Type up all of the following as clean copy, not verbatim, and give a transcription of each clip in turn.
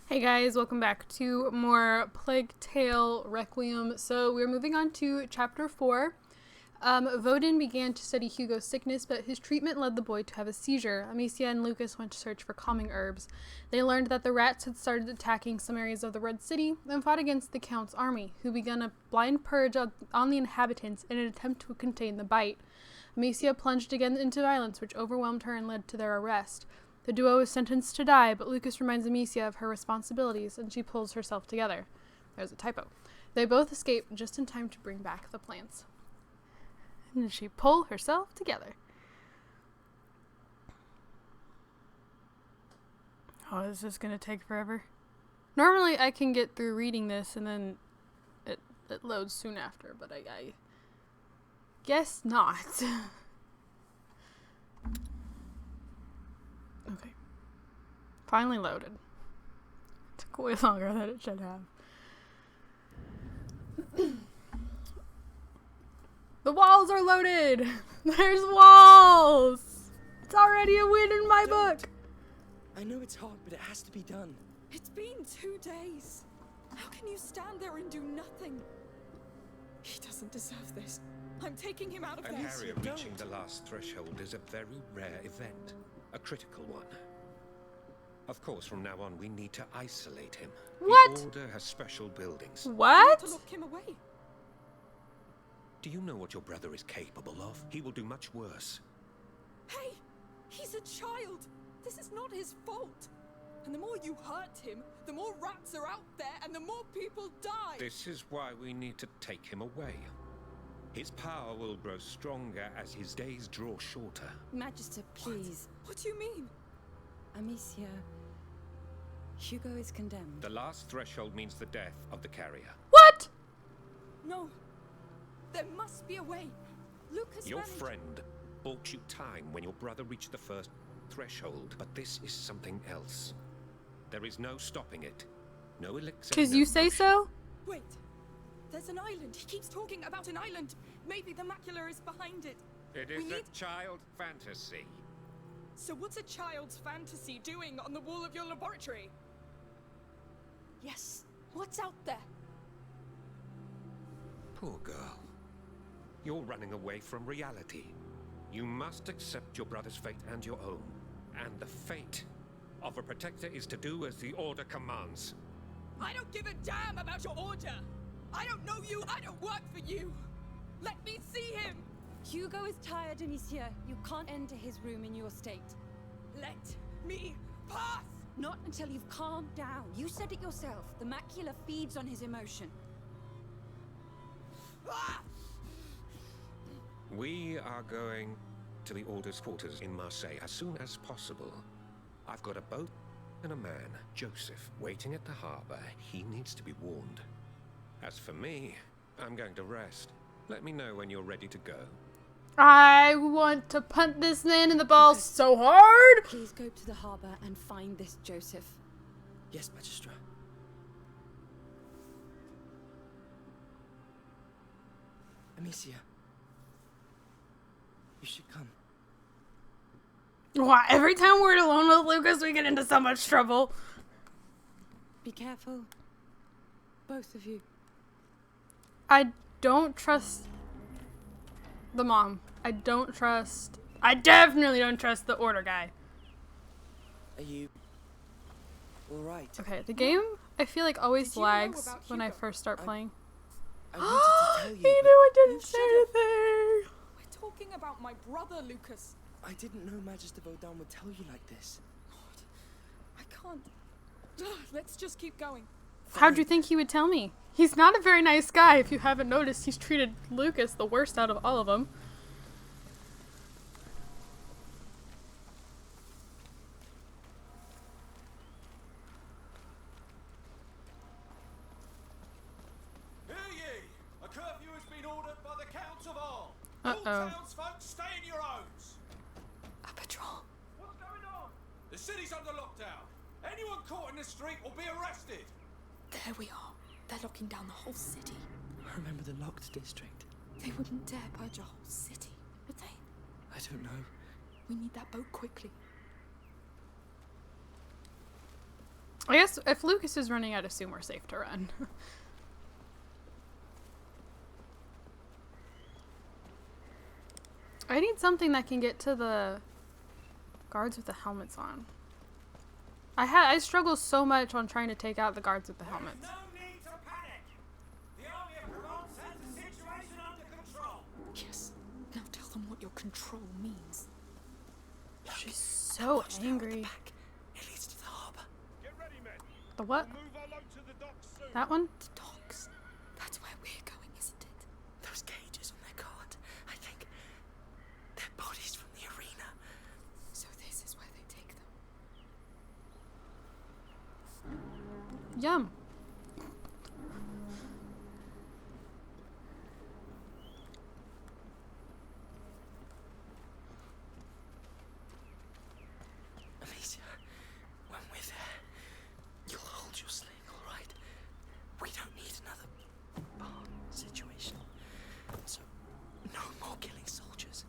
Hey guys, welcome back to more Plague Tale Requiem. So we're moving on to chapter 4. Vodin began to study Hugo's sickness, but his treatment led the boy to have a seizure. Amicia and Lucas went to search for calming herbs. They learned that the rats had started attacking some areas of the Red City and fought against the Count's army, who began a blind purge on the inhabitants in an attempt to contain the bite. Amicia plunged again into violence, which overwhelmed her and led to their arrest. The duo is sentenced to die, but Lucas reminds Amicia of her responsibilities, and she pulls herself together. There's a typo. They both escape just in time to bring back the plants. And she pull herself together. Oh, is this going to take forever? Normally I can get through reading this and then it loads soon after, but I guess not. Okay. Finally loaded. Took way longer than it should have. The walls are loaded! There's walls! It's already a win in my book! I know it's hard, but it has to be done. It's been 2 days. How can you stand there and do nothing? He doesn't deserve this. I'm taking him out of A there. carrier reaching the last threshold is a very rare event. A critical one. Of course, from now on, we need to isolate him. What? The Order has special buildings. What? To lock him away. Do you know what your brother is capable of? He will do much worse. Hey, he's a child. This is not his fault. And the more you hurt him, the more rats are out there and the more people die. This is why we need to take him away. His power will grow stronger as his days draw shorter. Magister, please. What do you mean? Amicia, Hugo is condemned. The last threshold means the death of the carrier. What? No. There must be a way. Lucas Your managed... friend bought you time when your brother reached the first threshold, but this is something else. There is no stopping it. No elixir. Because no you say potion. so? Wait. There's an island. He keeps talking about an island. Maybe the macula is behind it. It is a child fantasy. So what's a child's fantasy doing on the wall of your laboratory? Yes. What's out there? Poor girl. You're running away from reality. You must accept your brother's fate and your own. And the fate of a protector is to do as the Order commands. I don't give a damn about your order. I don't know you. I don't work for you. Let me see him. Hugo is tired, Amicia. You can't enter his room in your state. Let me pass. Not until you've calmed down. You said it yourself. The macula feeds on his emotion. Ah! We are going to the Order's quarters in Marseille as soon as possible. I've got a boat and a man, Joseph, waiting at the harbor. He needs to be warned. As for me, I'm going to rest. Let me know when you're ready to go. I want to punt this man in the balls so hard! Please go to the harbor and find this Joseph. Yes, Magistra. Amicia. You should come. Wow, every time we're alone with Lucas, we get into so much trouble. Be careful. Both of you. I don't trust the mom. I definitely don't trust the Order guy. Are you alright? Okay, the game, I feel like always Did you know lags about when I Hugo? first start playing. I wanted to tell He you, knew but I didn't you say should've. anything. We're talking about my brother, Lucas. I didn't know Magister Vodin would tell you like this. God, I can't. Let's just keep going. How'd you think he would tell me? He's not a very nice guy. If you haven't noticed, he's treated Lucas the worst out of all of them. Hear ye! A curfew has been ordered by the Counts of all. Uh-oh. All townsfolk, stay in your homes. A patrol. What's going on? The city's under lockdown. Anyone caught in the street will be arrested. There we are. They're locking down the whole city. Remember the locked district? They wouldn't dare purge a whole city, would they? I don't know. We need that boat quickly. I guess if Lucas is running, I'd assume we're safe to run. I need something that can get to the guards with the helmets on. I struggle so much on trying to take out the guards with the helmets. No need to panic. The army of Provence has the situation under control. Yes. Now tell them what your control means. She's so angry. It leads to the harbor. Get ready, men. The what? Move our load to the docks soon. That one? The docks. That's where we're going, isn't it? Those cages on their cart. I think they're bodies from the arena. So this is where they take them. Yum. Amicia, when we're there, you'll hold your sling, all right? We don't need another bar situation. So, no more killing soldiers.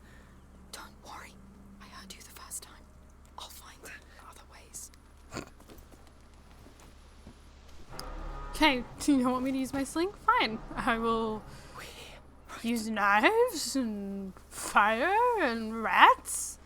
Don't worry. I heard you the first time. I'll find other ways. Okay, do you want me to use my sling? Fine. I will use knives and fire and rats.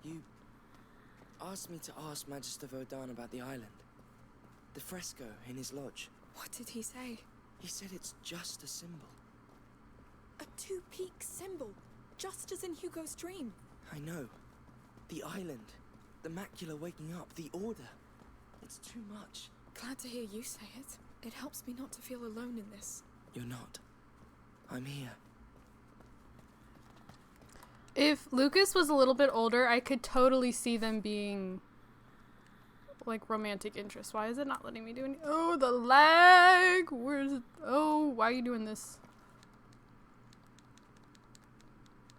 You asked me to ask Magister Vaudin about the island. The fresco in his lodge. What did he say? He said it's just a symbol. A two-peak symbol, just as in Hugo's dream. I know. The island. The macula waking up. The order. It's too much. Glad to hear you say it. It helps me not to feel alone in this. You're not. I'm here. If Lucas was a little bit older, I could totally see them being like romantic interests. Why is it not letting me do any? Oh, the lag. Where is it? Oh, why are you doing this?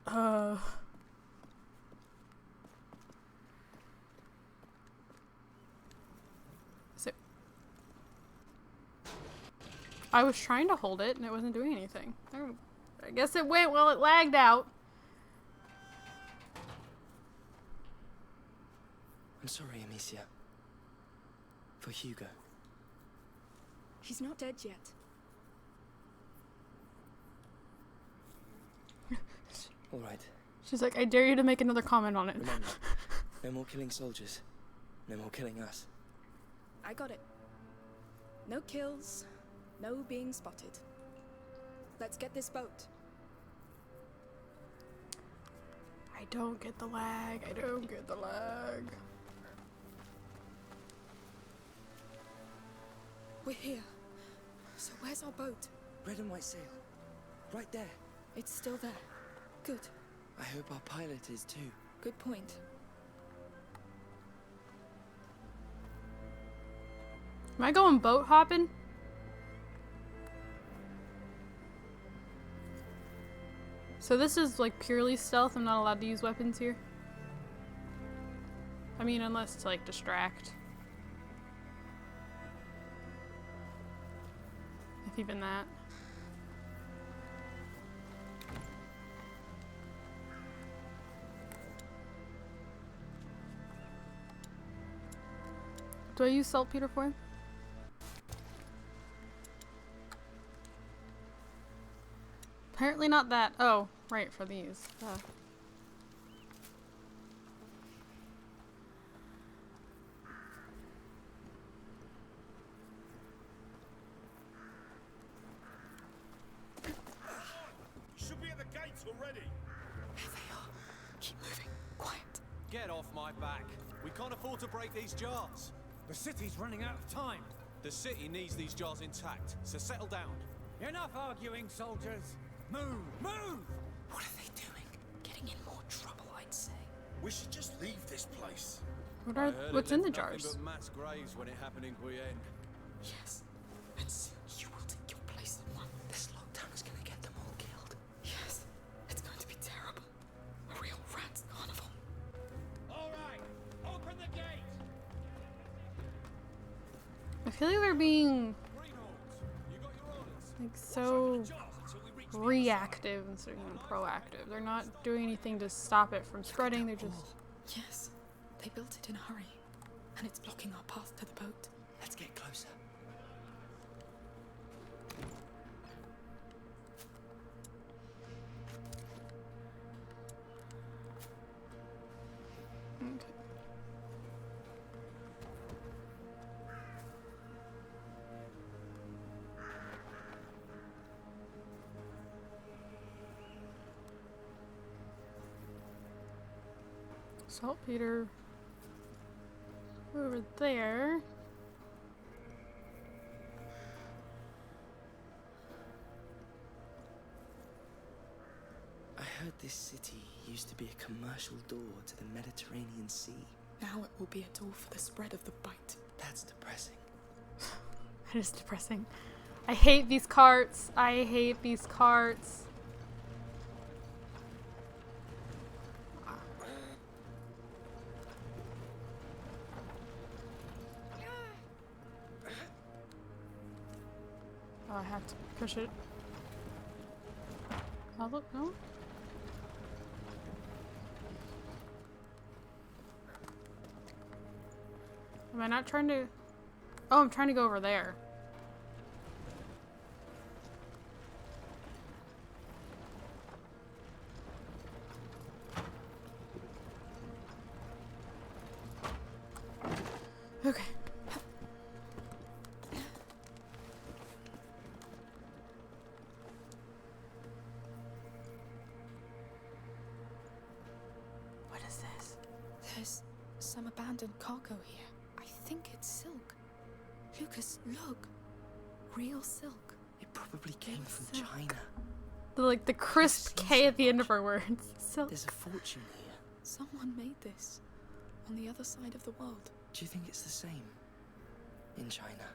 So I was trying to hold it and it wasn't doing anything. I guess it went well, it lagged out. I'm sorry, Amicia. For Hugo. He's not dead yet. All right. She's like, I dare you to make another comment on it. Remember, no more killing soldiers. No more killing us. I got it. No kills, no being spotted. Let's get this boat. I don't get the lag. I don't get the lag. We're here. So where's our boat? Red and white sail. Right there. It's still there. Good. I hope our pilot is too. Good point. Am I going boat hopping? So this is like purely stealth. I'm not allowed to use weapons here. I mean, unless to like distract. If even that. Do I use saltpeter for him? Apparently not that. Oh, right, for these. Should be at the gates already. There they are. Keep moving. Quiet. Get off my back. We can't afford to break these jars. The city's running out of time. The city needs these jars intact, so settle down. Enough arguing, soldiers. Move! Move! What are they doing? Getting in more trouble, I'd say. We should just leave this place. What's in the jars? But Matt's graves when it happened in Requiem. Yes. And soon you will take your place in one. This lockdown is gonna get them all killed. Yes. It's going to be terrible. A real rat's carnival. feel like they're being You got your orders. like so Jobs until we reach the reactive instead of proactive. They're not doing anything to stop it from spreading. They're just Yes, they built it in a hurry, and it's blocking our path to the boat. Let's get closer. okay. Saltpeter over there. I heard this city used to be a commercial door to the Mediterranean Sea. Now it will be a door for the spread of the bite. That's depressing. That is depressing. I hate these carts. I hate these carts. Oh, I have to push it. Oh, look, no. Am I not trying to... Oh, I'm trying to go over there. Okay. What is this? There's some abandoned cargo here. I think it's silk. Lucas, look. Real silk. It probably came from Silk. China. The crisp K at the end of our words. Silk. There's a fortune here. Someone made this on the other side of the world. Do you think it's the same in China?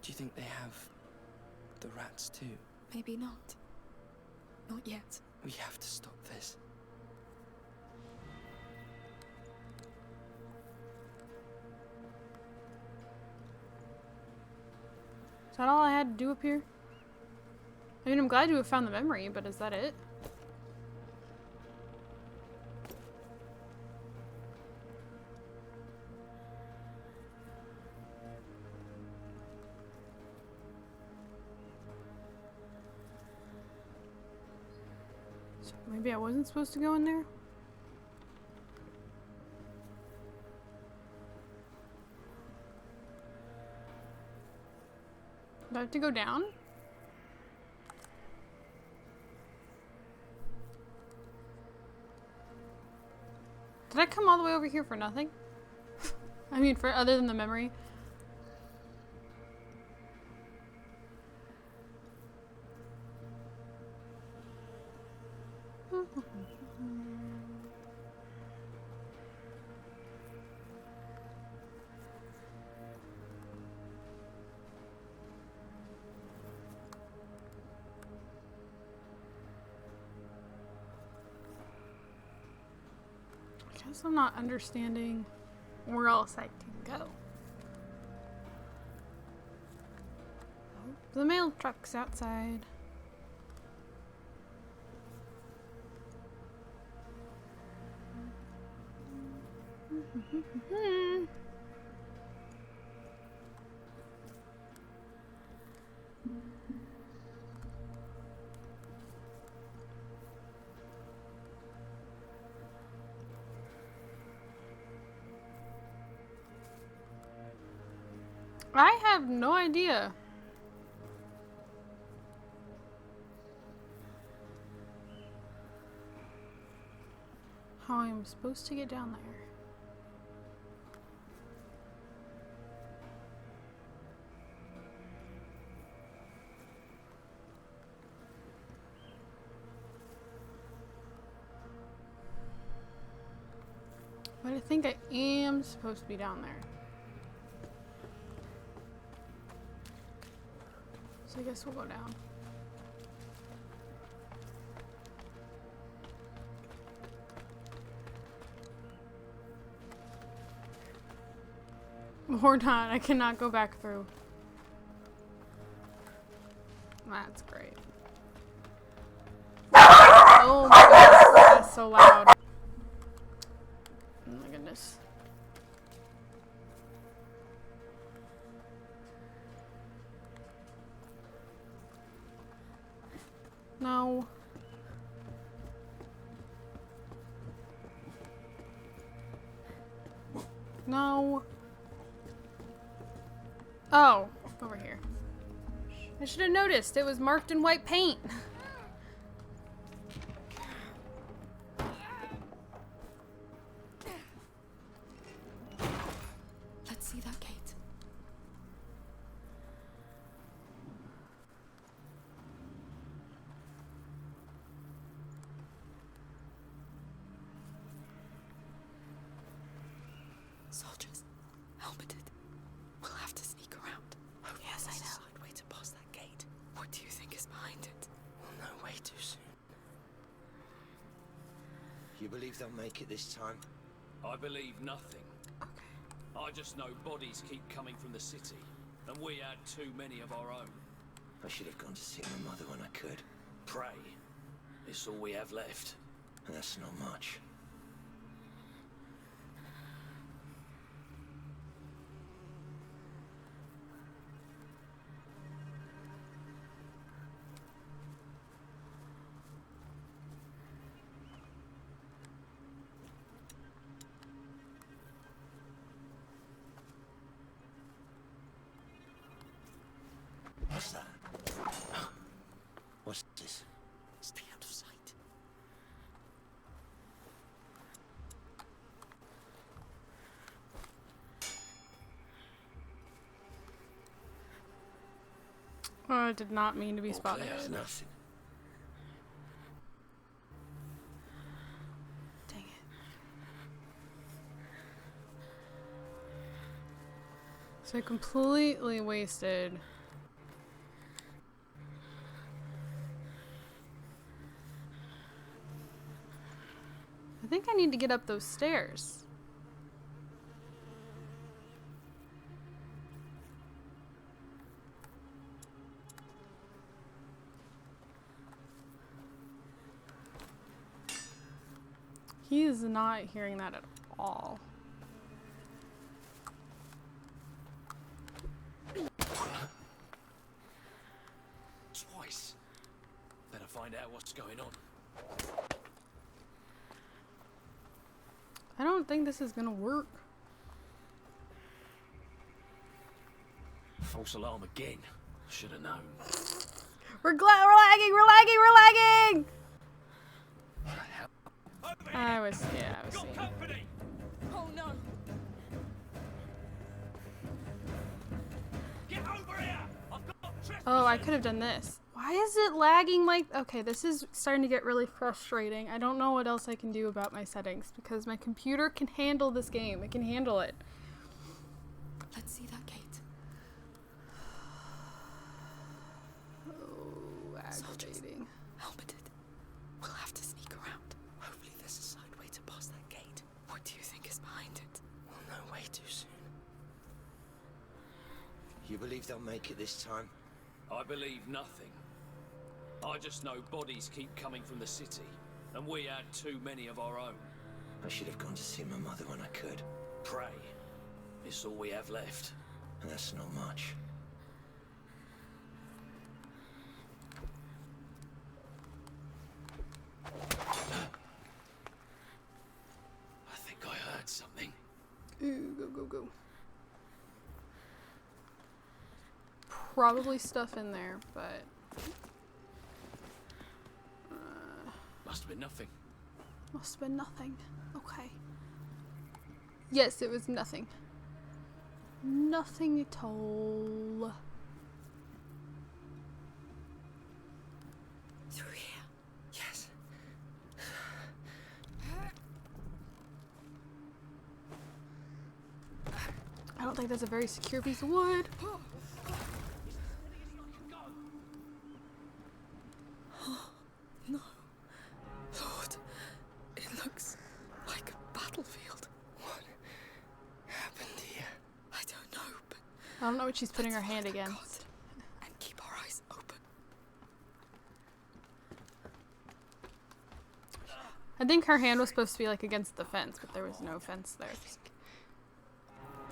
Do you think they have the rats too? Maybe not. Not yet. We have to stop this. Is that all I had to do up here? I mean, I'm glad to have found the memory, but is that it? So maybe I wasn't supposed to go in there? Do I have to go down? Did I come all the way over here for nothing? I mean, for other than the memory. I guess I'm not understanding where else I can go. Oh, the mail truck's outside. I have no idea. How I'm supposed to get down there. But I think I am supposed to be down there. So I guess we'll go down. Or not. I cannot go back through. That's great. Oh my goodness. That's so loud. Oh my goodness. No. No. Oh, over here. I should have noticed. It was marked in white paint. Let's see that gate. Soldiers, helmeted. We'll have to sneak around. Yes, I know. Side way to pass that gate. What do you think is behind it? We'll know way too soon. You believe they'll make it this time? I believe nothing. I just know bodies keep coming from the city, and we had too many of our own. I should have gone to see my mother when I could. Pray. It's all we have left. And that's not much. What's that? What's this? Stay out of sight. Oh, I did not mean to be spotted. There's nothing. Dang it. So I completely wasted. I think I need to get up those stairs. He is not hearing that at all. Twice. Better find out what's going on. I don't think this is gonna work. False alarm again. Should have known. We're lagging, we're lagging, we're lagging! I was seeing. Company. Oh no! Get over here! I've got Oh, I could have done this. Why is it lagging like... Okay, this is starting to get really frustrating. I don't know what else I can do about my settings because my computer can handle this game. It can handle it. Let's see that gate. Oh, aggravating. Helmeted. We'll have to sneak around. Hopefully there's a side way to pass that gate. What do you think is behind it? We'll know way too soon. You believe they'll make it this time? I believe nothing. I just know bodies keep coming from the city, and we had too many of our own. I should have gone to see my mother when I could. Pray. It's all we have left. And that's not much. I think I heard something. Ooh, go, go, go. Probably stuff in there, but... Must have been nothing. Must have been nothing. Okay. Yes, it was nothing. Nothing at all. Through here. Yes. I don't think that's a very secure piece of wood. No. Lord, it looks like a battlefield. What happened here? I don't not what she's putting her hand Let's find against. God and keep our eyes open. I think her hand was supposed to be like against the fence, but there was no fence there. I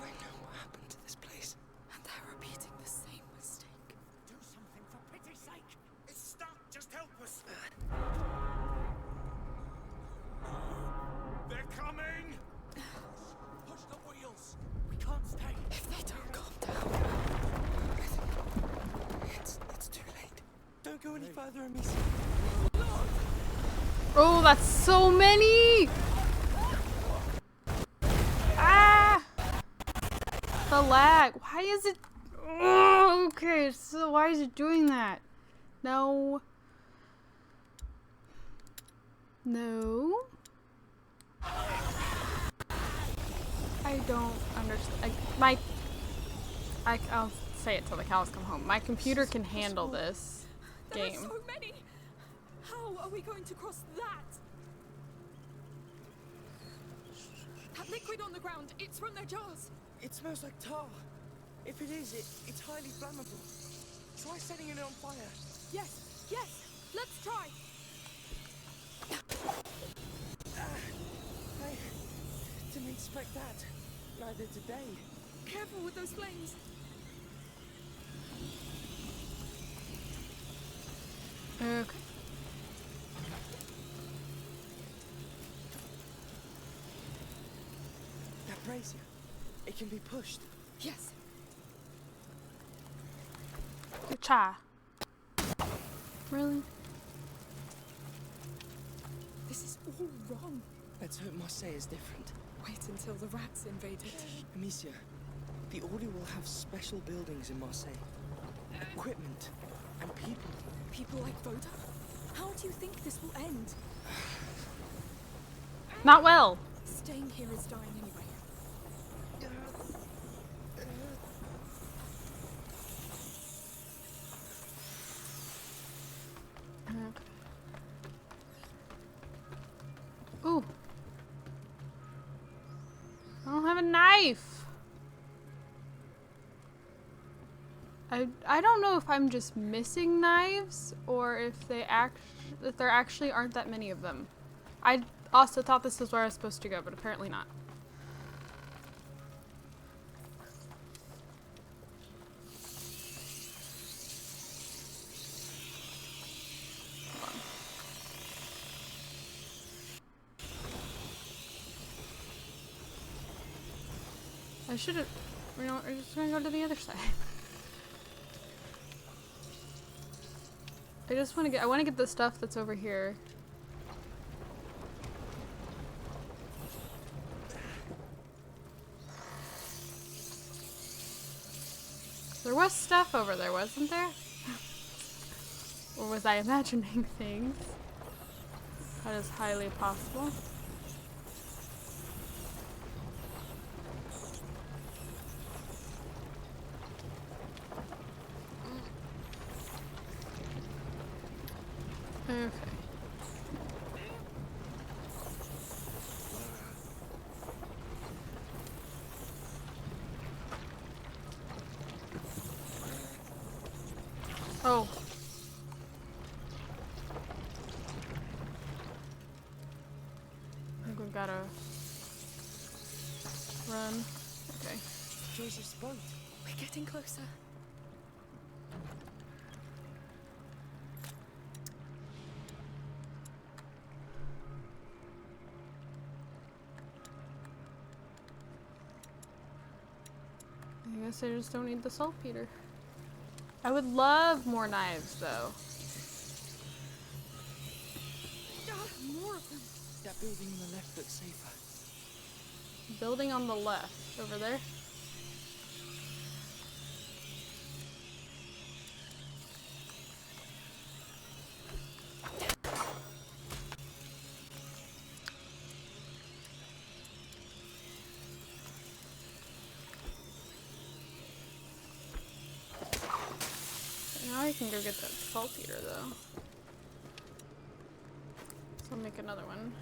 know what happened to this place. And they're repeating the same mistake. Do something for pity's sake! It's stuck! Just help us! They're coming! Push the wheels! We can't stay! If they don't calm down. It's too late. Don't go any further, Amicia. Oh, that's so many! Ah! The lag. Why is it? Oh, okay, so why is it doing that? No. No. I don't understand. I'll say it till the cows come home. My computer can handle this There game. are so many! How are we going to cross that? That liquid on the ground, it's from their jars. It smells like tar. If it is, it's highly flammable. Try setting it on fire. Yes, let's try. I didn't expect that. Neither did they. Careful with those flames. Okay. That brazier, it can be pushed. Yes. Cha. Really? This is all wrong. Let's hope Marseille is different. Wait until the rats invade it. Amicia, the Order will have special buildings in Marseille. Equipment and people. People like Voda? How do you think this will end? Not well. Staying here is dying anyway. Ooh. I don't have a knife. I don't know if I'm just missing knives or if if there actually aren't that many of them. I also thought this is where I was supposed to go, but apparently not. I should have, you know, we're just gonna go to the other side. I want to get the stuff that's over here. There was stuff over there, wasn't there? Or was I imagining things? That is highly possible. Okay. Oh. I think we've gotta run. Okay. Joseph's boat. We're getting closer. I guess I just don't need the saltpeter. I would love more knives, though. More of them. That building on the left looks safer. Building on the left, over there. Now I can go get that saltpeter, though. So I'll make another one.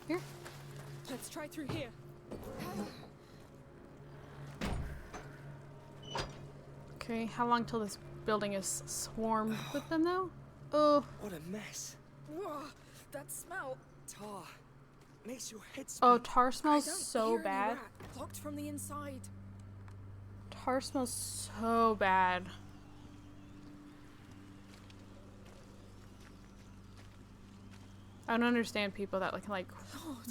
Here. Let's try through here. Okay, how long till this building is swarmed with them though? Oh, What a mess. Whoa, that smell. Tar. Makes your head spin. oh, tar I smells don't so hear any bad. rat. Locked from the inside. Tar smells so bad. I don't understand people that like Lord,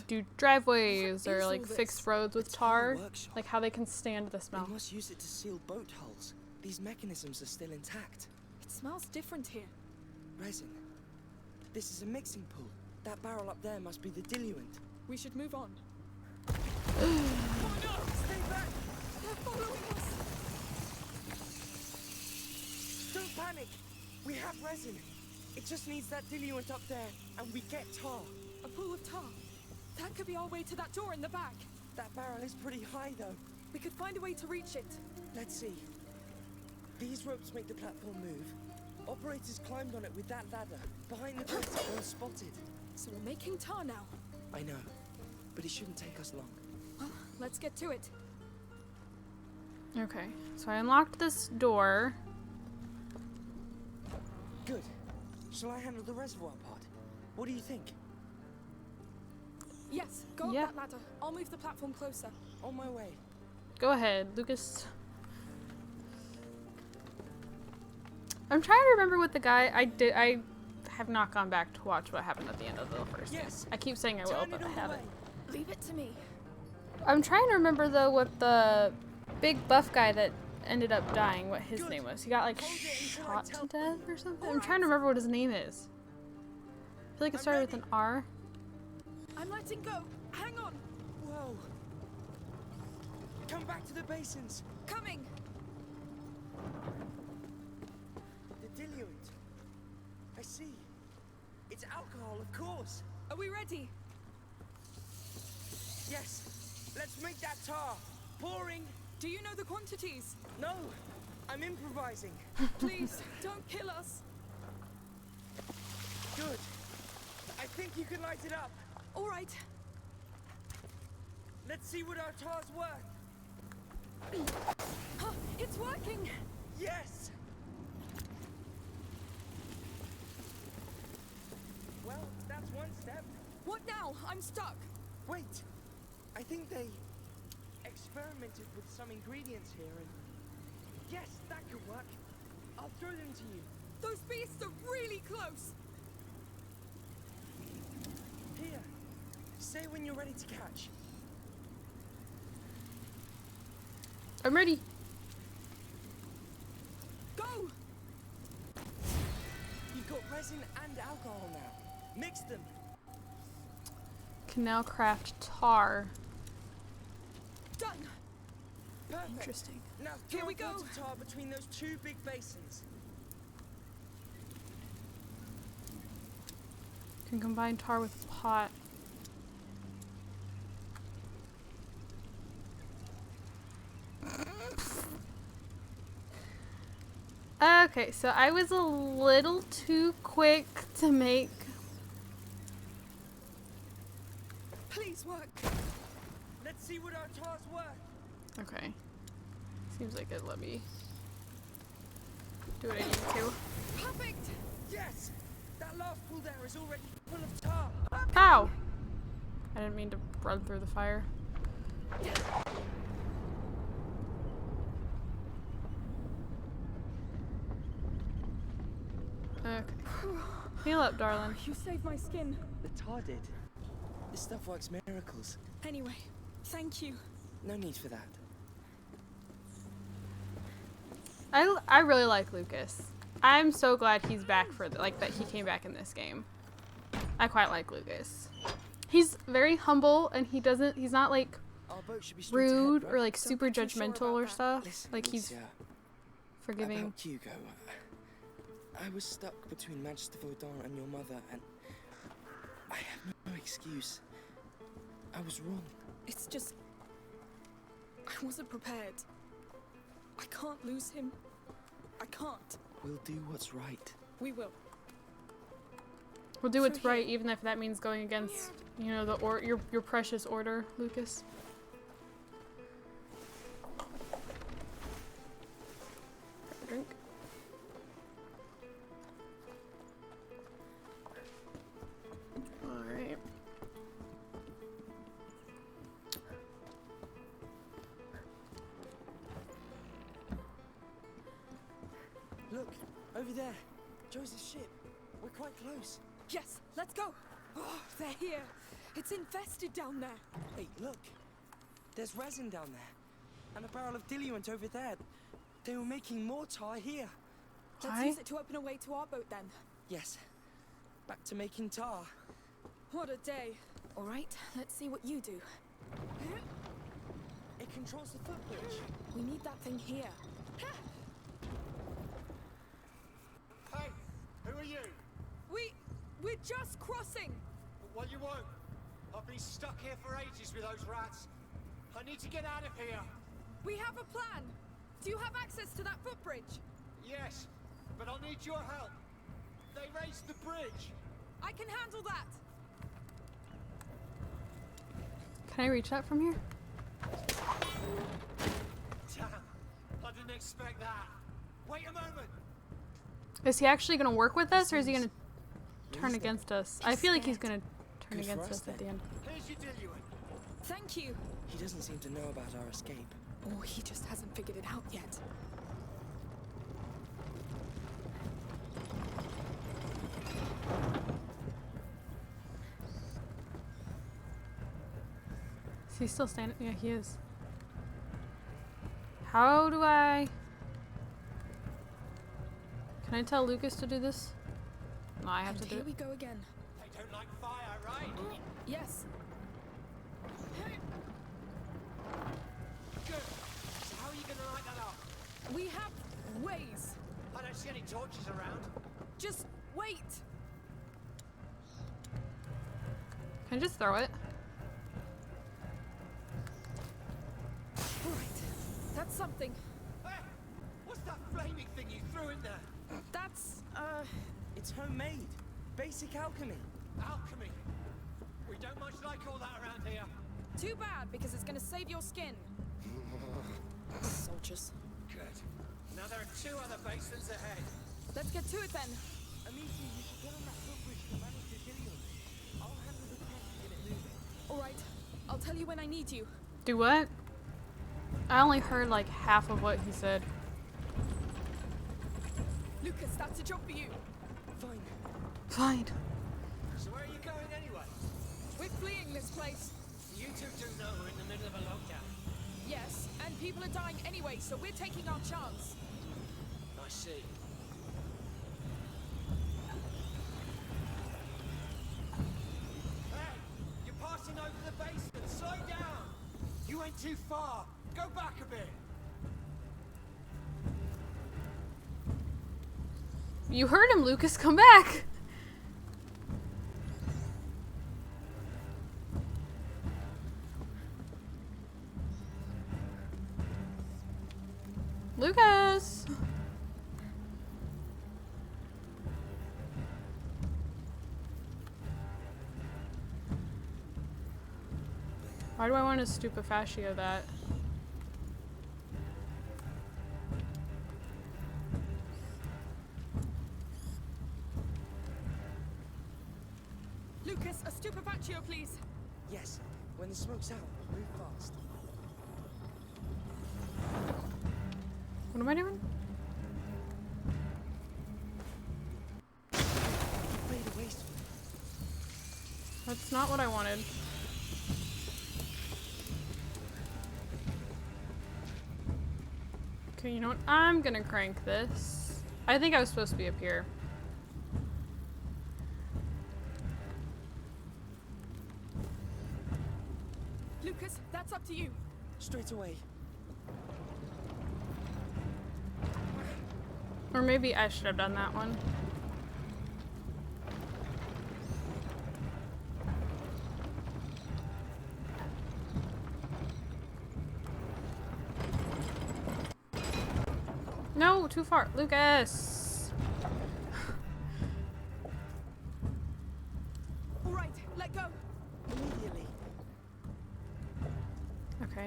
do driveways What or is like all fix this? roads with It's our tar. workshop. Like how they can stand the They smell. must use it to seal boat hulls. These mechanisms are still intact. it smells different here. Resin. This is a mixing pool. That barrel up there must be the diluent. We should move on. Oh no! Stay back! They're following us! Don't panic! We have resin. It just needs that diluent up there, and we get tar. A pool of tar. That could be our way to that door in the back. That barrel is pretty high, though. We could find a way to reach it. Let's see. These ropes make the platform move. Operators climbed on it with that ladder. Behind the door to go spotted. So we're making tar now. I know, but it shouldn't take us long. Well, let's get to it. Okay, so I unlocked this door. Good. Shall I handle the reservoir part? What do you think? Yes, go Yeah. up that ladder. I'll move the platform closer. On my way. Go ahead, Lucas. I'm trying to remember what the guy I have not gone back to watch what happened at the end of the first game. Yes. I keep saying I will, Turn but it I all the haven't. way. Leave it to me. I'm trying to remember though what the big buff guy that ended up dying, what his Good. name was. He got like Hold it until I shot tell to death or something. I'm Alright. trying to remember what his name is. I feel like it I'm started with ready. an R. I'm letting go. Hang on. Whoa. Come back to the basins. Coming. The diluent. I see. It's alcohol, of course. Are we ready? Yes. Let's make that tar. Pouring. Do you know the quantities? No. I'm improvising. Please, don't kill us. Good. I think you can light it up. All right. Let's see what our tar's worth. Huh, it's working. Yes. Well, that's one step. What now? I'm stuck. Wait. I think they experimented with some ingredients here and... Yes, that could work. I'll throw them to you. Those beasts are really close. Here. Say when you're ready to catch. I'm ready. Go. You've got resin and alcohol now. Mix them. Can now craft tar. Done. Perfect. Interesting. Now Here throw we a pot go. of tar between those two big basins. Can combine tar with pot. Okay, so I was a little too quick to make. Please work. Let's see what our tar's worth. Okay. Seems like it let me do what I need to. Perfect. Yes! That last pool there is already full of tar. Ow! I didn't mean to run through the fire. Okay. Heal up, darling. You saved my skin. The tar did. This stuff works miracles. Anyway, thank you. No need for that. I really like Lucas. I'm so glad he's back for like that he came back in this game. I quite like Lucas. He's very humble and he's not like Our boat should be straight ahead, rude right? or like Don't super be too sure judgmental about or that. stuff. Listen, Like he's Lucia, forgiving. about Hugo. I was stuck between Magister Vaudin and your mother, and I have no excuse. I was wrong. It's just... I wasn't prepared. I can't lose him. I can't. We'll do what's right. We will. We'll do what's right, even if that means going against, you know, your precious order, Lucas. Drink. All right. Look, over there. Joseph's ship. We're quite close. Yes, let's go. Oh, they're here. It's infested down there. Hey, look. There's resin down there. And a barrel of diluent over there. They were making more tar here. Let's use it to open a way to our boat then. Yes. Back to making tar. What a day. All right, let's see what you do. It controls the footbridge. We need that thing here. Hey, who are you? We're just crossing. Well, you won't. I've been stuck here for ages with those rats. I need to get out of here. We have a plan. Do you have access to that footbridge? Yes, but I'll need your help. They raised the bridge. I can handle that. Can I reach that from here? Damn, I didn't expect that. Wait a moment. Is he actually going to work with us, or is he going to turn against us? I feel like he's going to turn Good for against us us at the then. end. Here's your diluent. Thank you. He doesn't seem to know about our escape. Or he just hasn't figured it out yet. Is he still standing? Yeah, he is. How do I... Can I tell Lucas to do this? No, I have to do Here it. we go again. They don't like fire, right? Yes. Good. So how are you gonna light that up? We have ways. I don't see any torches around. Just wait. Can I just throw it? All right. That's something. Hey, what's that flaming thing you threw in there? That's, It's homemade. Basic alchemy. Alchemy. We don't much like all that around here. too bad because it's gonna save your skin. Soldiers. Good. Now there are 2 other basins ahead. Let's get to it then. Amici, you should get on that footbridge to manage the diluent. I'll handle the prep to get it moving. All right. I'll tell you when I need you. Do what? I only heard like half of what he said. Lucas, that's a job for you. Fine. Fine. So where are you going anyway? We're fleeing this place. You 2 do know we're in the middle of a lockdown. Yes, and people are dying anyway, so we're taking our chance. I see. Hey, you're passing over the basin. Slow down. You went too far. Go back a bit. You heard him, Lucas. Come back. Lucas. Why do I want to stupefaccio that? Lucas, a stupefaccio, please. Yes. When the smoke's out, move fast. What am I doing? Made a waste. That's not what I wanted. Okay, you know what? I'm gonna crank this. I think I was supposed to be up here. Lucas, that's up to you. Straight away. Or maybe I should have done that one. No, too far. Lucas!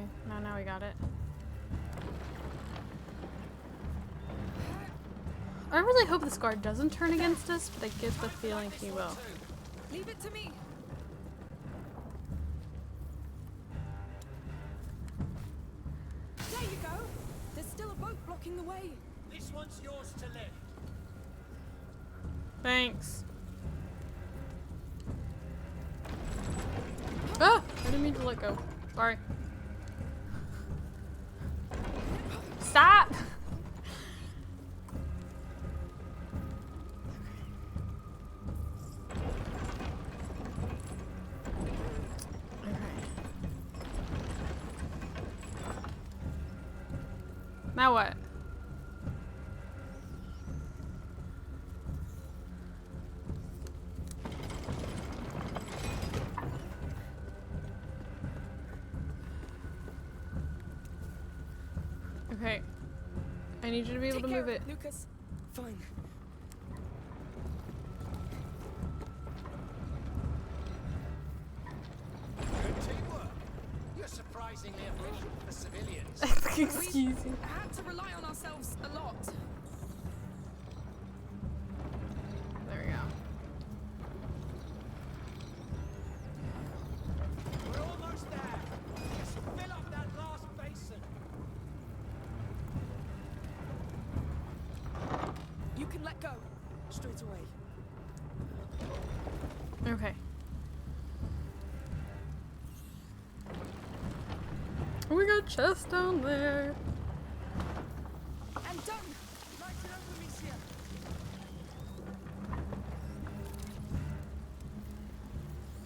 Okay, now we got it. I really hope this guard doesn't turn against us, but I get the feeling he will. Leave it to me. There you go. There's still a boat blocking the way. This one's yours to lift. Thanks. Ah! I didn't mean to let go. Sorry. Stop! Now what? Okay. I need you to be able to move it. Lucas. Fine. Good teamwork. You're surprisingly efficient for civilians. Excuse you. We had to rely on ourselves a lot. There we go. We're almost there. Just fill up that last basin. You can let go. Straight away. Okay. We got chests down there. And done. Light it up, Amicia.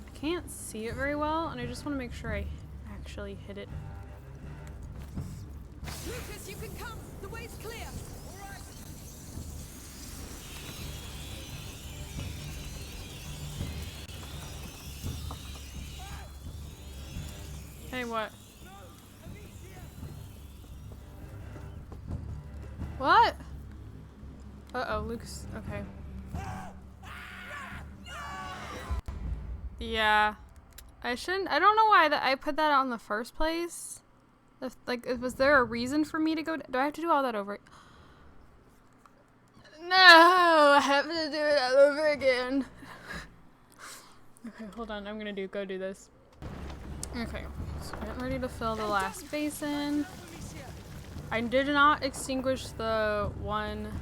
I can't see it very well, and I just want to make sure I actually hit it. Lucas, you can come. The way's clear. All right. Hey, what? No, Amicia. What? Uh-oh, Luke's... okay. Yeah. I shouldn't... I don't know why I put that on in the first place. Was there a reason for me to go... Do I have to do all that over... No! I have to do it all over again. Okay, hold on. I'm gonna go do this. Okay. So getting ready to fill the last basin. I did not extinguish the one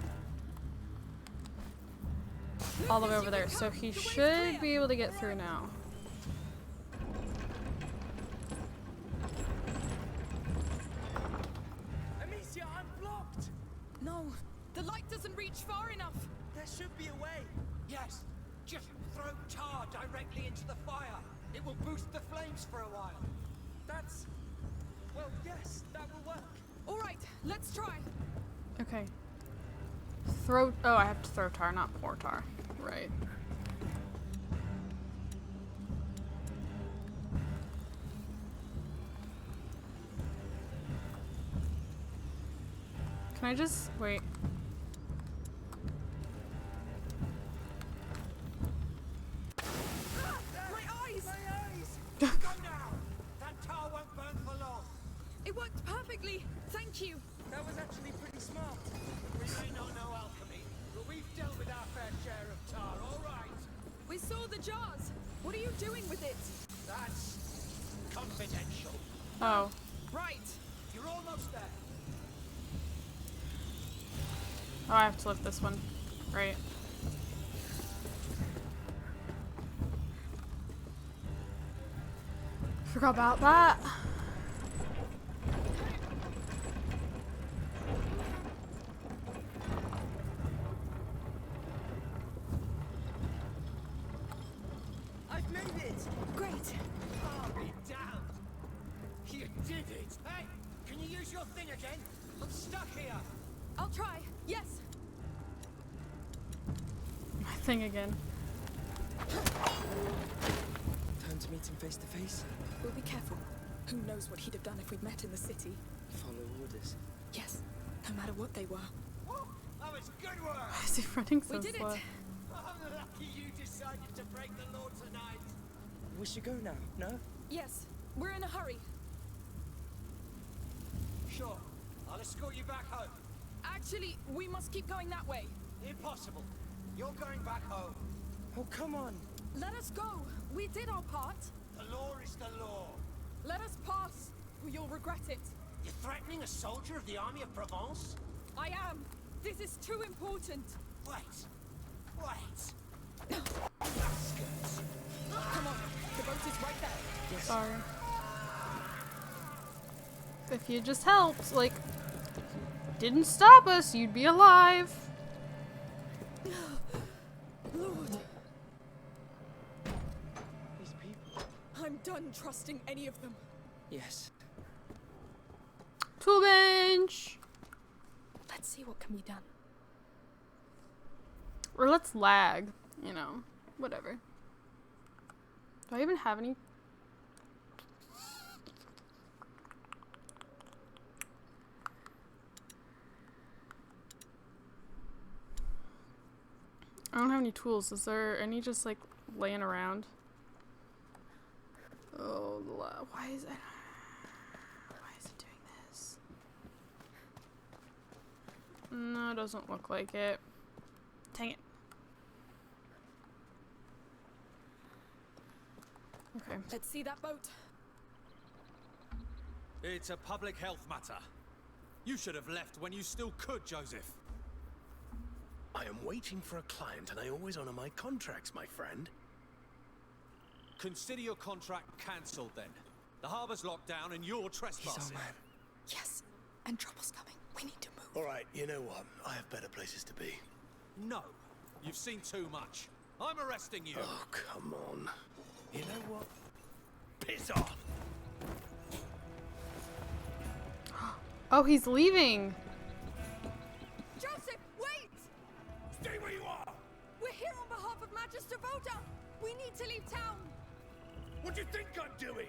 all the way over there, so he should be able to get through now. Amicia, I'm blocked. No, the light doesn't reach far enough. There should be a way. Yes. Just throw tar directly into the fire. It will boost the flames for a while. That's... Well, yes, that will work. All right, let's try. Okay. Oh, I have to throw tar, not pour tar. Right. Can I just wait? My eyes! Go now. That tar won't burn for long. It worked perfectly. Thank you. That was actually pretty smart. We may not know alchemy, but we've dealt with our fair share of tar, all right? We saw the jars. What are you doing with it? That's confidential. Oh. Right. You're almost there. Oh, I have to lift this one. Right. Forgot about that. I've made it. Great. I'll be damned. You did it. Hey, can you use your thing again? I'm stuck here. I'll try. Yes. My thing again. Time to meet him face to face. We'll be careful. Who knows what he'd have done if we'd met in the city? Follow orders. Yes. No matter what they were. Woo, that was good work. Why is he running so We did slow? it. I'm lucky you decided to break the law tonight. We should go now, no? Yes. We're in a hurry. Sure. I'll escort you back home. Actually, we must keep going that way. Impossible. You're going back home. Oh, come on. Let us go. We did our part. The law is the law. Let us pass, or you'll regret it. You're threatening a soldier of the army of Provence? I am. This is too important. Wait. Bastards. Come on. The boat is right there. Sorry. If you just helped, like, didn't stop us, you'd be alive. Lord, These people. I'm done trusting any of them. Yes. Tool bench! Let's see what can be done. Or let's lag, you know, whatever. Do I even have any? I don't have any tools. Is there any just like laying around? Oh, why is it doing this? No, it doesn't look like it. Dang it. Okay. Let's see that boat. It's a public health matter. You should have left when you still could, Joseph. I am waiting for a client, and I always honor my contracts, my friend. Consider your contract cancelled then. The harbor's locked down and you're trespassing. Yes, and trouble's coming. We need to move. All right, you know what? I have better places to be. No, you've seen too much. I'm arresting you. Oh, come on. You know what? Piss off! Oh, he's leaving. Joseph, wait! Stay where you are! We're here on behalf of Magister Voda. We need to leave town. What do you think I'm doing?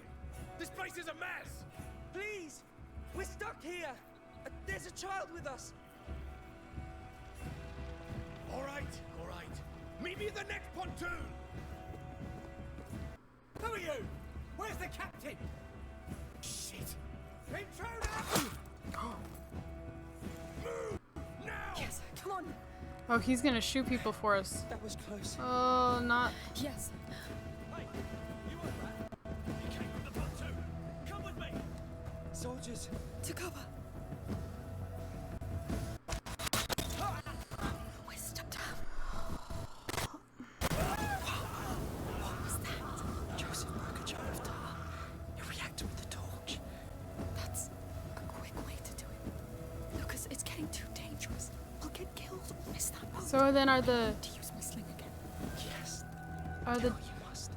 This place is a mess! Please! We're stuck here! There's a child with us! All right. Meet me at the next pontoon! Who are you? Where's the captain? Shit! Intruder! Move! Now! Yes, come on. Oh, he's gonna shoot people for us. That was close. Oh, not. Yes. Hey, you heard that? You came from the pontoon! Come with me! Soldiers. To cover. We're stuck down. What was that? Joseph broke a jar of tar. It reacted with the torch. That's a quick way to do it. Lucas, it's getting too dangerous. I'll get killed. Miss that boat. So then are the To use my sling again. Yes. are the You must.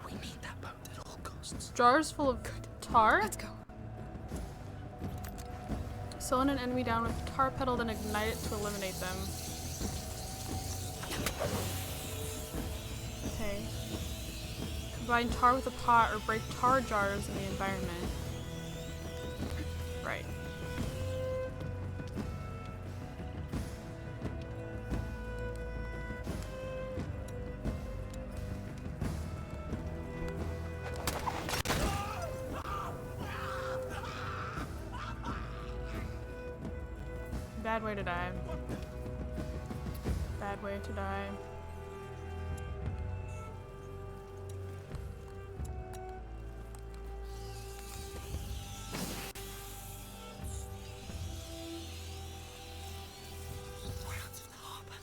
We need that boat at all costs. jars full of tar? Let's go. Slowing an enemy down with a tar pedal, then ignite it to eliminate them. Okay. Combine tar with a pot or break tar jars in the environment. Right. Bad way to die. Bad way to die. We're out of the harbor.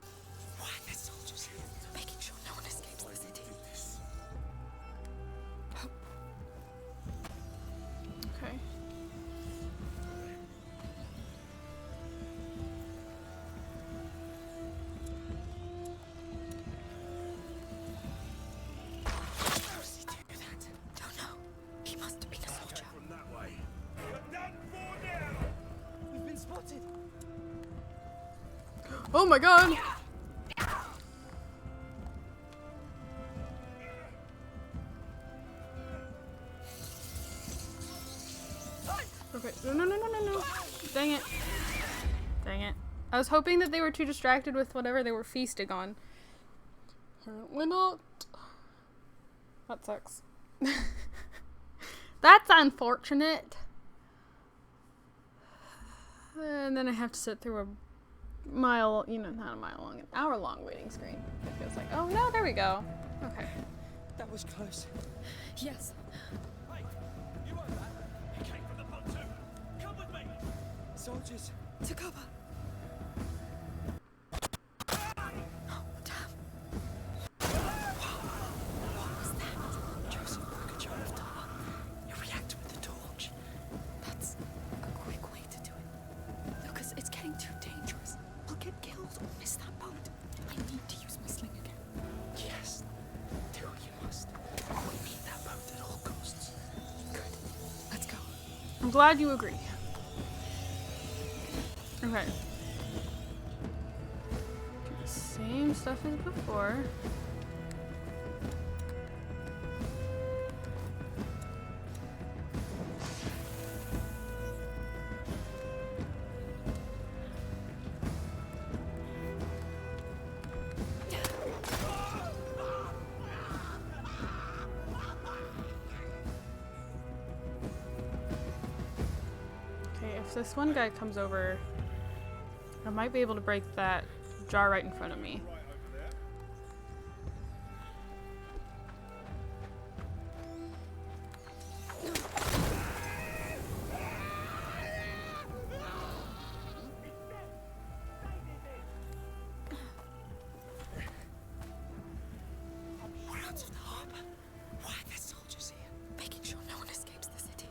Why are there soldiers here? Making sure no one escapes the city. Okay. How does he do that? Don't know. He must have been a soldier. From that way. You're done for now! We've been spotted. Oh my god! Okay. No. Dang it. Dang it. I was hoping that they were too distracted with whatever they were feasting on. Apparently not. That sucks. That's unfortunate. And then I have to sit through a mile, you know, not a mile long, an hour long waiting screen. It feels like, oh no, there we go. Okay. That was close. Yes. Hey, you heard that? He came from the pontoon. Come with me. Soldiers. To cover. Oh, damn. What was that? Joseph broke a jar of tar. You react with the torch. That's a quick way to do it. Lucas, it's getting too dangerous. I'll get killed or miss that boat. I need to use my sling again. Yes. Do what you must. We need that boat at all costs. Good. Let's go. I'm glad you agree. Okay. Do the same stuff as before. Okay, if this one guy comes over, I might be able to break that jar right in front of me. We're out of the harbor. Why are there soldiers here? Making sure no one escapes the city.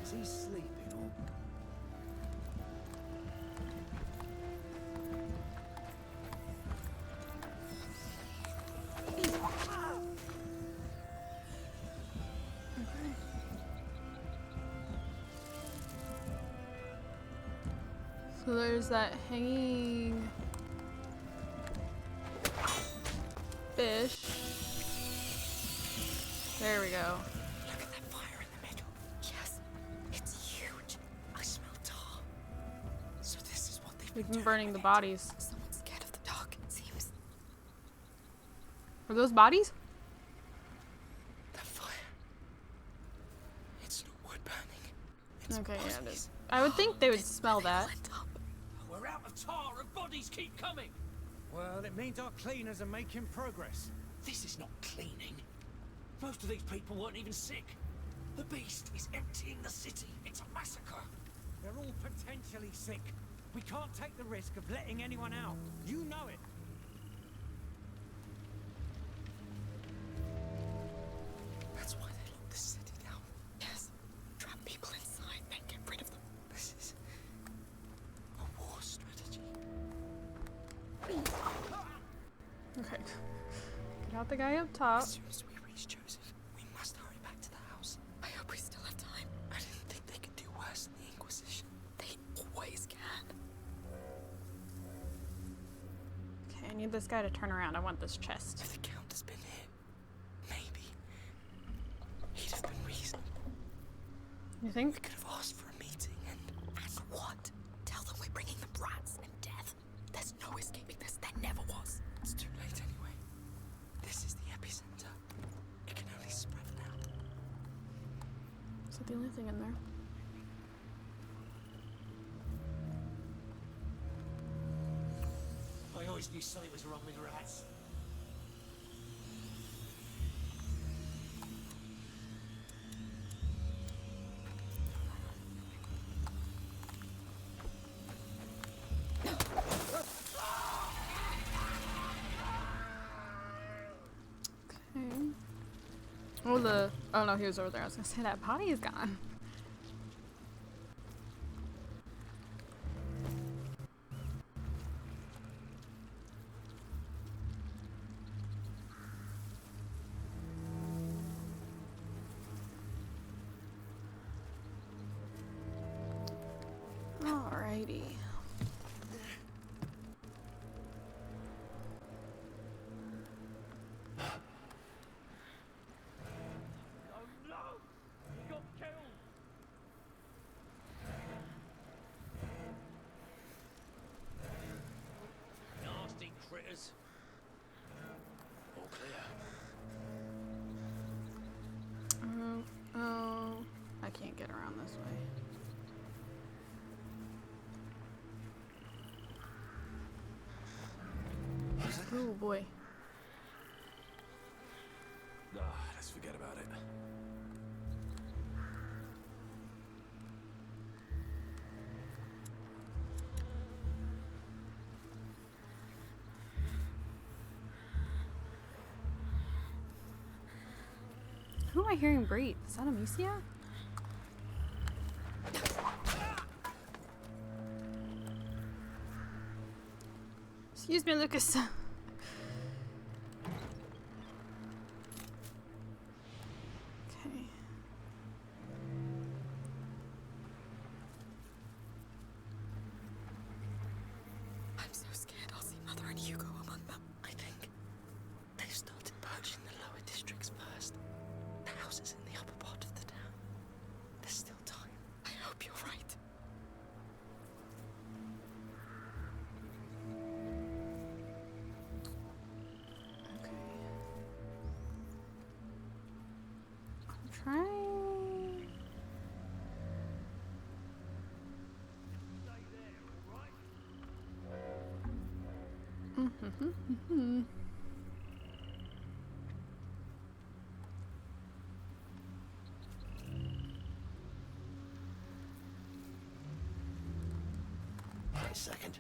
Is he sleeping or? So there's that hanging fish. There we go. Look at that fire in the middle. Yes. It's huge. I smell tar. So this is what they've We've been been burning the doing. bodies. Someone's scared of the dark, it seems. Are those bodies? The fire. It's not wood burning. It's Okay, yeah, it bodies. is. I would think they would smell that. We're out of tar and bodies keep coming. Well, it means our cleaners are making progress. This is not cleaning. Most of these people weren't even sick. The beast is emptying the city. It's a massacre. They're all potentially sick. We can't take the risk of letting anyone out. You know it. That's why they locked the city down. Yes. Trap people inside, then get rid of them. This is a war strategy. Okay. Get out the guy up top. As soon as we reach Joseph, we must hurry back to the house. I hope we still have time. I didn't think they could do worse than the Inquisition. They always can. Okay, I need this guy to turn around. I want this chest. If the Count has been here, maybe he'd have been reasonable. You We think? could have asked for a meeting and And what? Tell them we're bringing them rats and death. There's no escaping this. There never was. it's too late anyway. This is the epicenter. It can only spread now. Is that the only thing in there? I always knew something was wrong with rats. Okay. Oh, the. Oh no, he was over there. I was gonna say that body is gone. Alrighty. Oh no! He got killed! Nasty critters. All clear. Oh, I can't get around this way. Oh boy. Let's forget about it. Who am I hearing breathe? Is that Amicia? Excuse me, Lucas. Okay. I'm so scared I'll see Mother and Hugo among them. I think they've started purging the lower districts first. The houses in the upper part of the town. There's still time. I hope you're right. Okay. I'm trying. Wait a second.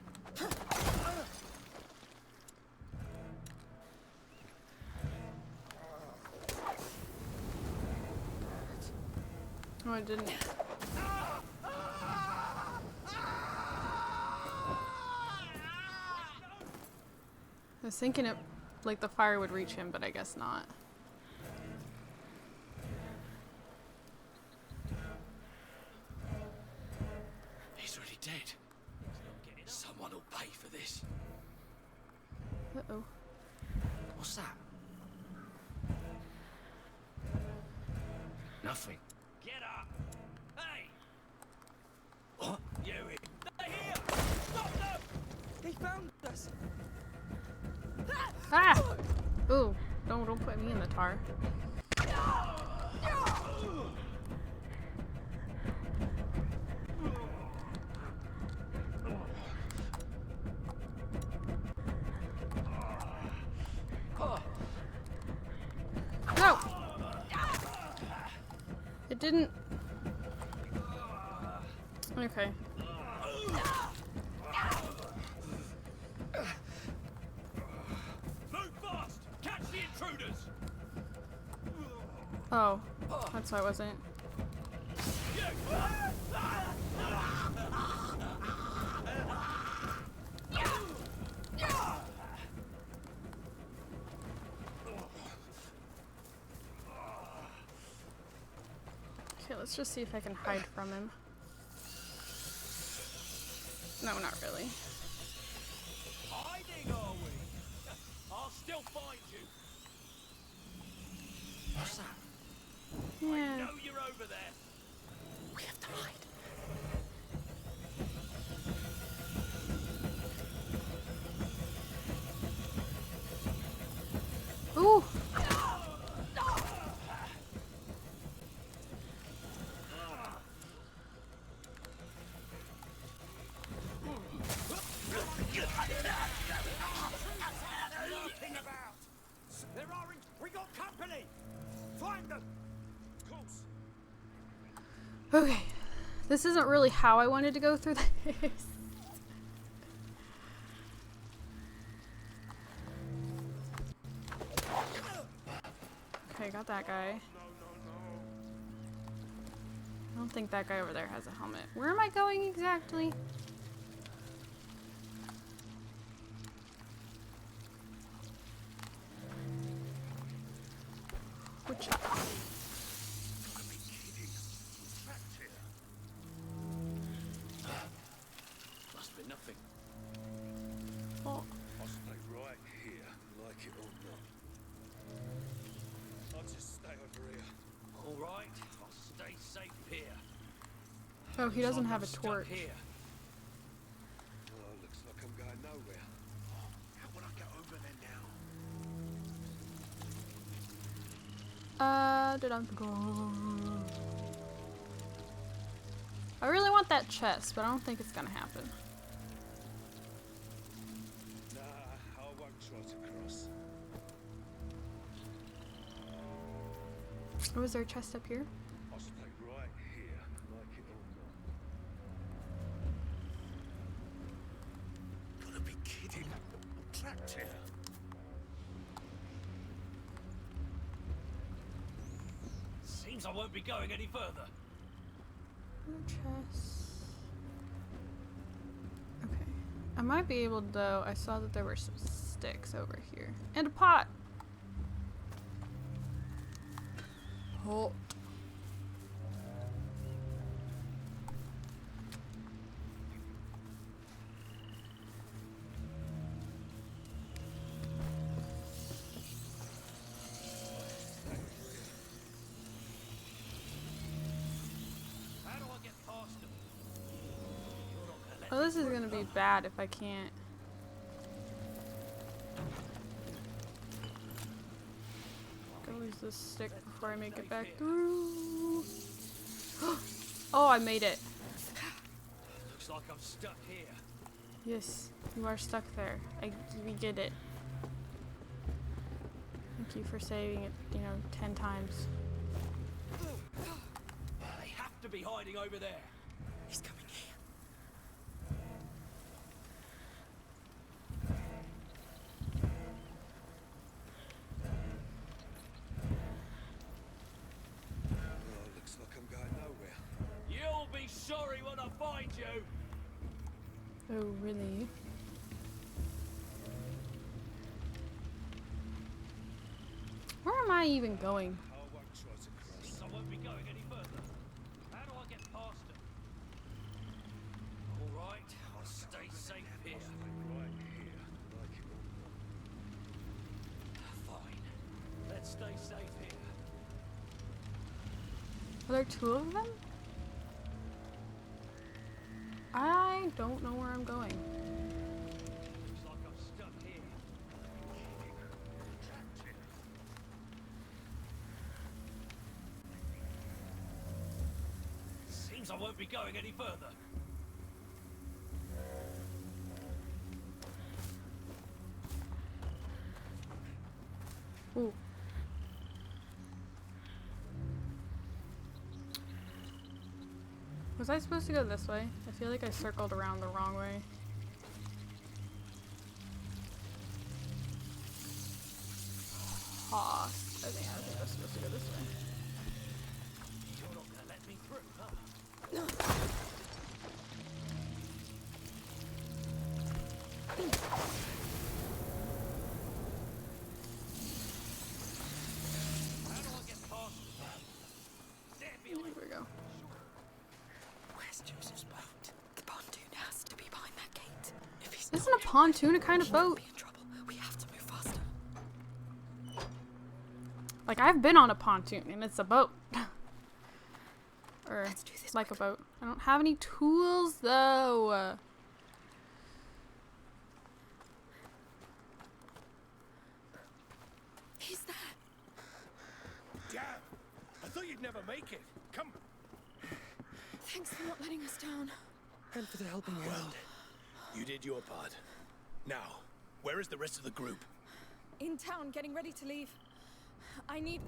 Oh, I didn't. I was thinking it, like the fire would reach him, but I guess not. He's already dead. Someone will pay for this. Uh-oh. What's that? Nothing. Get up! Hey! What? You in? They're here! Stop them! They found us. Ah! Ooh, don't put me in the tar. No! It didn't. Okay. Move fast! Catch the intruders! Oh, that's why I wasn't. Okay, let's just see if I can hide from him. No, not really. Hiding, are we? I'll still find you. What's that? Yeah. Know you're over there. We have to hide. Ooh! Lurking about. There aren't. We got company. Find them. Course. Okay. This isn't really how I wanted to go through this. Okay, got that guy. I don't think that guy over there has a helmet. Where am I going exactly? Which? Must be nothing. Oh, I'll stay right here, like it or not. I'll just stay over here. All right, I'll stay safe here. oh, he doesn't have a Stuck torch. Here. Oh, looks like I'm going nowhere. How would I get over there now? Did I go? I really want that chest, but I don't think it's gonna happen. Nah, I won't try to cross. Oh, is there a chest up here? I'll stay right here, like it or not. Gotta be kidding. Trapped here. Seems I won't be going any further. No chest. Okay. I might be able to, though. I saw that there were some sticks over here. And a pot! Oh. How do I get past them? You're not gonna let Oh, this is gonna be bad if I can't. Go use this stick before I make it back through. Oh, I made it. Looks like I'm stuck here. Yes, you are stuck there. We get it. Thank you for saving it, 10 times. They have to be hiding over there. He's coming here. Oh, looks like I'm going nowhere. You'll be sorry when I find you. Oh, really? Where am I even going? I won't try to cross. Seems I won't be going any further. How do I get past them? All right, I'll stay safe here. Right here, like it or Fine. Let's stay safe here. Are there 2 of them? I don't know where I'm going. Looks like I'm stuck here. Seems I won't be going any further. Ooh. Was I supposed to go this way? I feel like I circled around the wrong way. I think I was supposed to go this way. You're not gonna let me through, huh? How do I get past them? There Here behind. we go. Where's Joseph's boat? The pontoon has to be behind that gate. If he's Isn't a pontoon a kind of boat? be in trouble. We have to move faster. Like, I've been on a pontoon and it's a boat. Or Let's do this like a boat. I don't have any tools though. He's there. Damn! I thought you'd never make it. Come. Thanks for not letting us down. And for the helping hand. You did your part. Now, where is the rest of the group? In town, getting ready to leave. I need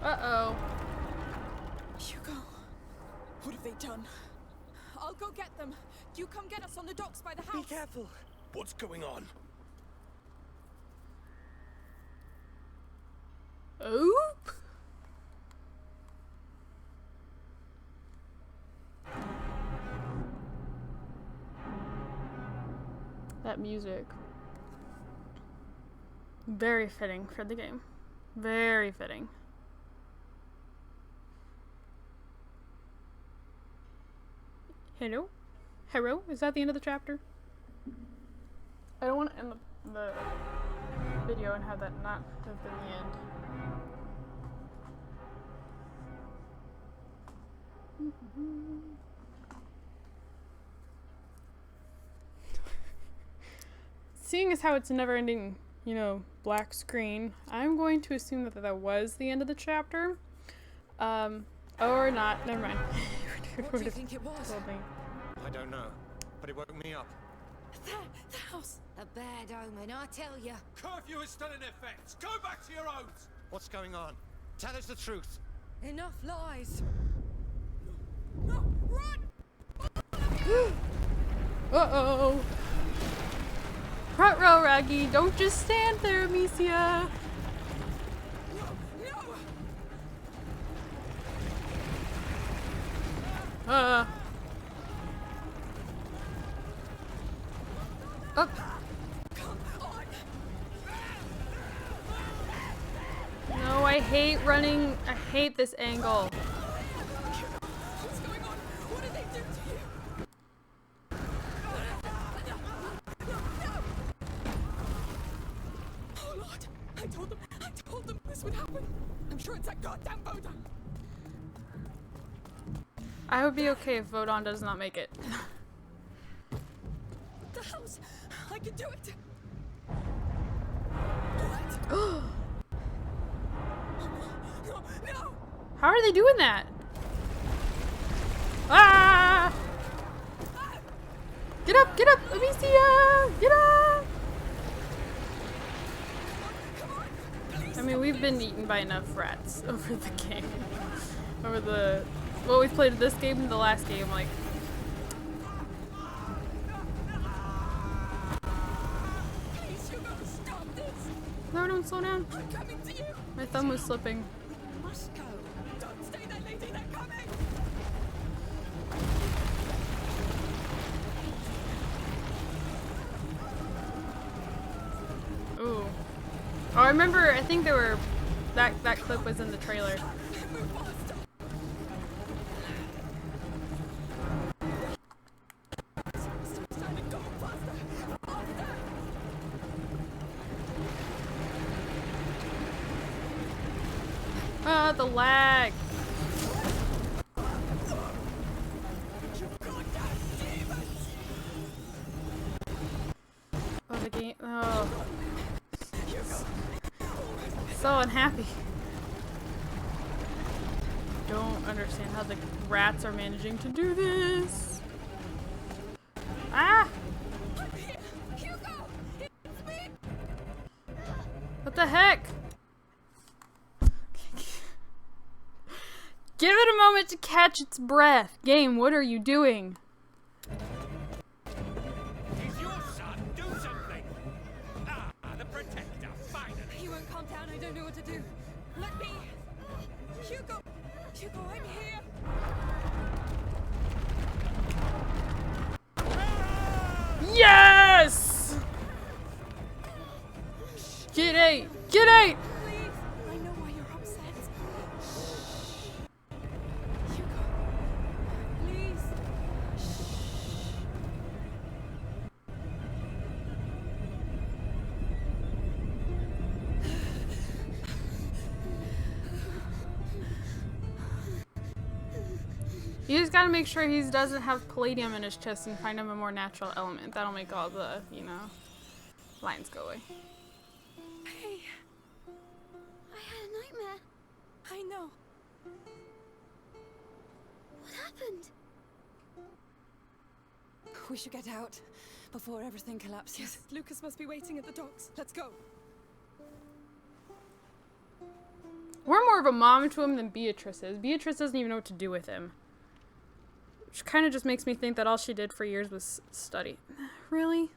Uh-oh. Hugo. What have they done? I'll go get them. You come get us on the docks by the house. Be careful. What's going on? Oop. That music. Very fitting for the game. Very fitting. Hello? Hello? Is that the end of the chapter? I don't want to end the video and have that not have been the end. Seeing as how it's a never-ending, black screen, I'm going to assume that that was the end of the chapter. Or not. Never mind. What do you think it was? Told me. I don't know, but it woke me up. There, the house. A bad omen, I tell ya. Curfew is still in effect. Go back to your homes. What's going on? Tell us the truth. Enough lies. No, run! Uh-oh. Front row, Raggy. Don't just stand there, Amicia. No! Up. No, I hate running. I hate this angle. What's going on? What did they do to you? Oh Lord! I told them this would happen. I'm sure it's that goddamn Voda. I would be okay if Vodon does not make it. The house! I can do it! What? No! No! How are they doing that? Ah! Get up, Amicia! Get up! I mean, we've been eaten by enough rats over the game. Over the... Well, we've played this game and the last game, like... Please, Hugo, stop this! No, don't slow down. I'm coming to you! My thumb was slipping. You must go. Don't stay there, lady, they're coming! Ooh. Oh, I remember, I think there were... That clip was in the trailer. Move faster! Stop standing, go faster! Faster! Ah, the lag. You goddamn demons! Oh, the game. Oh. So unhappy. Don't understand how the rats are managing to do this. Ah! I'm here! Hugo! It's me! What the heck? Give it a moment to catch its breath. Game, what are you doing? He's your son. Do something. Ah, the protector. Finally. He won't calm down, I don't know what to do. Let me... Hugo! Hugo, I'm here! Yes! Get 8! Get 8! Please! I know why you're upset. Hugo! Please! You just gotta make sure he doesn't have palladium in his chest and find him a more natural element. That'll make all the, you know, lines go away. Hey! I had a nightmare. I know. What happened? We should get out before everything collapses. Yes, Lucas must be waiting at the docks. Let's go. We're more of a mom to him than Beatrice is. Beatrice doesn't even know what to do with him. Which kind of just makes me think that all she did for years was study. Really?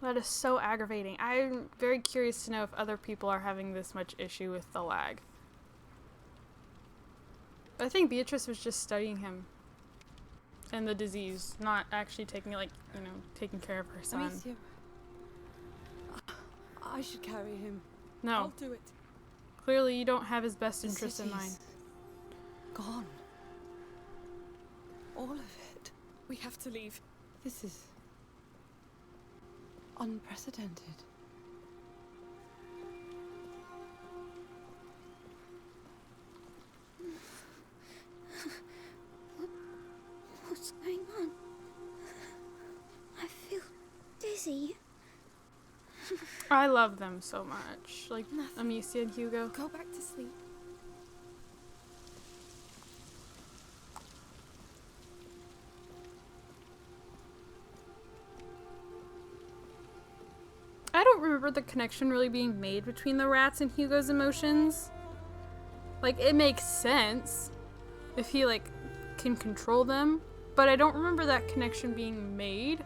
That is so aggravating. I'm very curious to know if other people are having this much issue with the lag. I think Beatrice was just studying him and the disease, not actually taking, like, you know, taking care of her son. Amicia. I should carry him. No, I'll do it. clearly you don't have his best The interest in mind. city's gone. All of it. We have to leave. This is unprecedented. What's going on? I feel dizzy. I love them so much. Like, Amicia and Hugo. Go back to sleep. remember the connection really being made between the rats and Hugo's emotions. Like, it makes sense if he, like, can control them, but I don't remember that connection being made.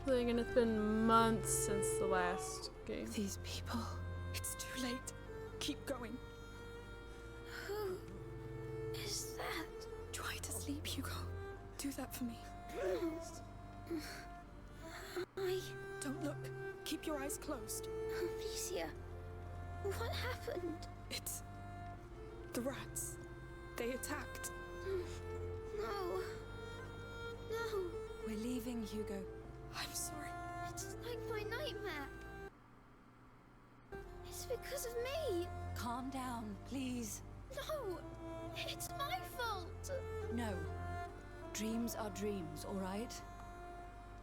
Like, and it's been months since the last game. These people. It's too late. Keep going. Who is that? Try to sleep, Hugo. Do that for me. Don't look. Keep your eyes closed. Amicia, what happened? It's the rats. They attacked. No. No. We're leaving, Hugo. I'm sorry. It's like my nightmare. It's because of me. Calm down, please. No. It's my fault. No. Dreams are dreams, all right?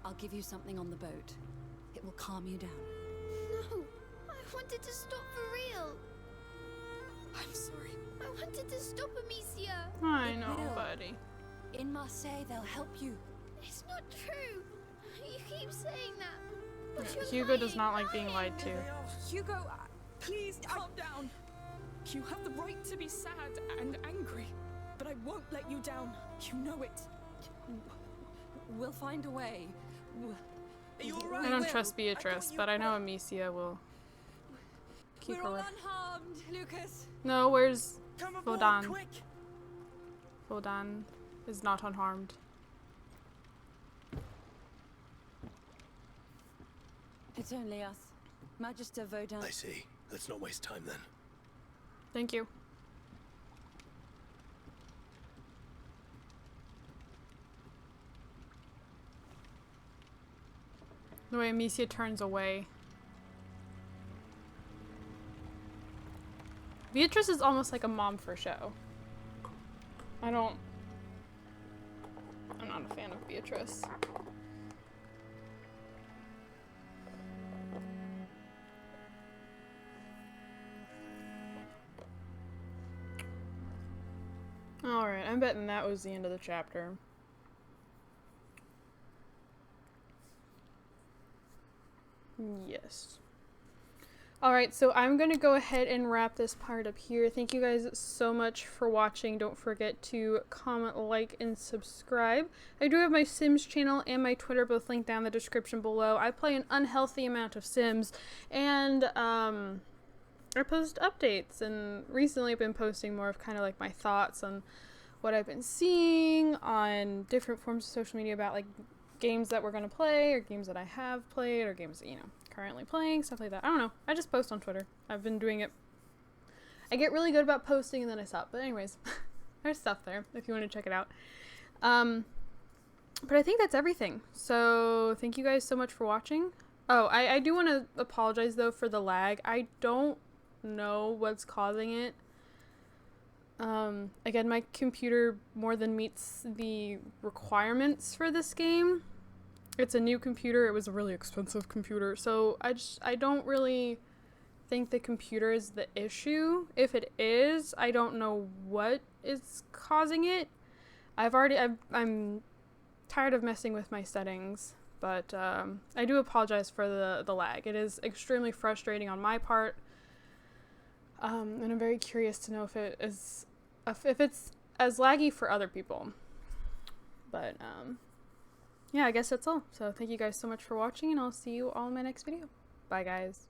I'll give you something on the boat. It will calm you down. No. I wanted to stop for real. I'm sorry. I wanted to stop Amicia. I know, will. buddy. In Marseille, they'll help you. It's not true. You keep saying that. But Yeah, you're Hugo does lying, not like being lying. lied to. Hugo, please calm down. You have the right to be sad and angry, but I won't let you down. You know it. We'll find a way. Are you alright? I don't trust Beatrice, but I know Amicia will keep We're her all away. unharmed, Lucas. No, where's Come aboard, Vodan? quick! Vodan is not unharmed. It's only us. Magister Vaudin. I see. Let's not waste time then. Thank you. The way Amicia turns away. Beatrice is almost like a mom for show. I'm not a fan of Beatrice. Alright, I'm betting that was the end of the chapter. Yes. Alright, so I'm going to go ahead and wrap this part up here. Thank you guys so much for watching. Don't forget to comment, like, and subscribe. I do have my Sims channel and my Twitter both linked down in the description below. I play an unhealthy amount of Sims, and I post updates, and recently I've been posting more of kind of like my thoughts on what I've been seeing on different forms of social media about like games that we're going to play, or games that I have played, or games that, you know, currently playing, stuff like that. I don't know. I just post on Twitter. I've been doing it. I get really good about posting and then I stop. But anyways, there's stuff there if you want to check it out. But I think that's everything. So thank you guys so much for watching. Oh, I do want to apologize though for the lag. I don't know what's causing it. Again, my computer more than meets the requirements for this game. It's a new computer. It was a really expensive computer. So I don't really think the computer is the issue. If it is, I don't know what is causing it. I'm tired of messing with my settings, but I do apologize for the lag. It is extremely frustrating on my part. And I'm very curious to know if it's as laggy for other people. But yeah, I guess that's all. So thank you guys so much for watching, and I'll see you all in my next video. Bye, guys.